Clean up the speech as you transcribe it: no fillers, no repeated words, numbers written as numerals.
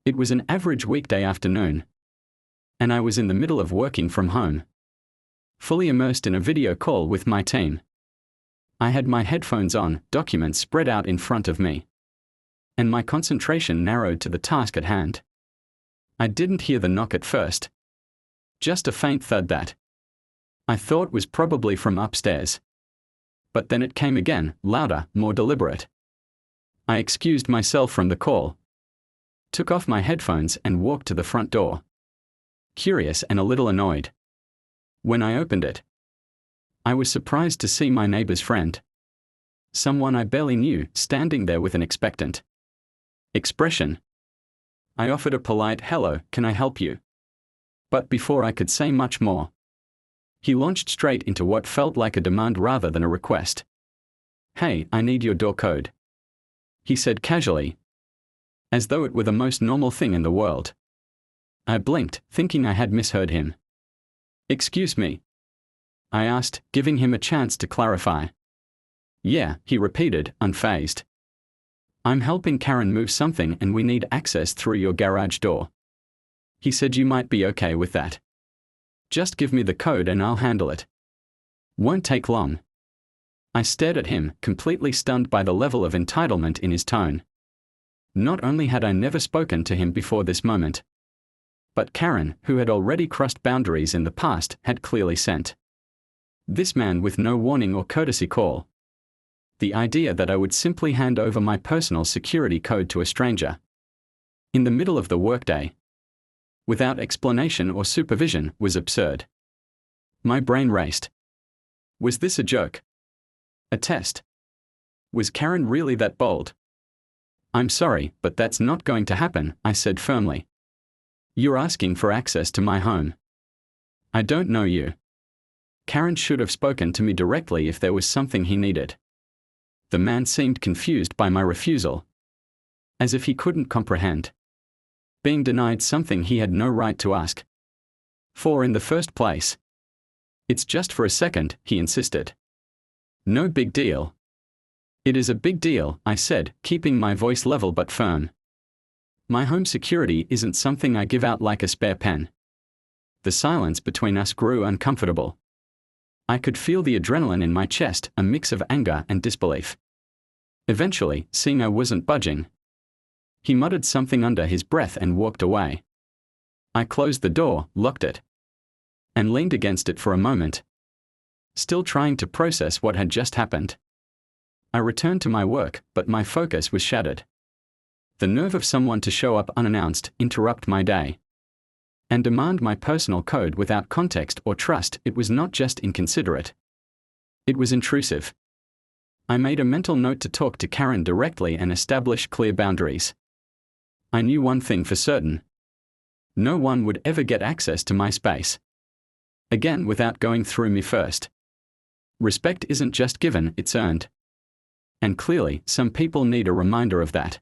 It was an average weekday afternoon, and I was in the middle of working from home, fully immersed in a video call with my team. I had my headphones on, documents spread out in front of me, and my concentration narrowed to the task at hand. I didn't hear the knock at first, just a faint thud that I thought was probably from upstairs. But then it came again, louder, more deliberate. I excused myself from the call, took off my headphones and walked to the front door, curious and a little annoyed. When I opened it, I was surprised to see my neighbor's friend, someone I barely knew, standing there with an expectant expression. I offered a polite "Hello, can I help you?" But before I could say much more, he launched straight into what felt like a demand rather than a request. "Hey, I need your door code," he said casually, as though it were the most normal thing in the world. I blinked, thinking I had misheard him. "Excuse me?" I asked, giving him a chance to clarify. "Yeah," he repeated, unfazed. "I'm helping Karen move something and we need access through your garage door." He said, "You might be okay with that. Just give me the code and I'll handle it. Won't take long." I stared at him, completely stunned by the level of entitlement in his tone. Not only had I never spoken to him before this moment, but Karen, who had already crossed boundaries in the past, had clearly sent this man with no warning or courtesy call. The idea that I would simply hand over my personal security code to a stranger in the middle of the workday, without explanation or supervision, was absurd. My brain raced. Was this a joke? A test? Was Karen really that bold? "I'm sorry, but that's not going to happen," I said firmly. "You're asking for access to my home. I don't know you." Karen should have spoken to me directly if there was something he needed. The man seemed confused by my refusal, as if he couldn't comprehend being denied something he had no right to ask for in the first place. "It's just for a second," he insisted. "No big deal." "It is a big deal," I said, keeping my voice level but firm. "My home security isn't something I give out like a spare pen." The silence between us grew uncomfortable. I could feel the adrenaline in my chest, a mix of anger and disbelief. Eventually, seeing I wasn't budging, he muttered something under his breath and walked away. I closed the door, locked it, and leaned against it for a moment, still trying to process what had just happened. I returned to my work, but my focus was shattered. The nerve of someone to show up unannounced, interrupt my day, and demand my personal code without context or trust. It was not just inconsiderate. It was intrusive. I made a mental note to talk to Karen directly and establish clear boundaries. I knew one thing for certain. No one would ever get access to my space again without going through me first. Respect isn't just given, it's earned. And clearly, some people need a reminder of that.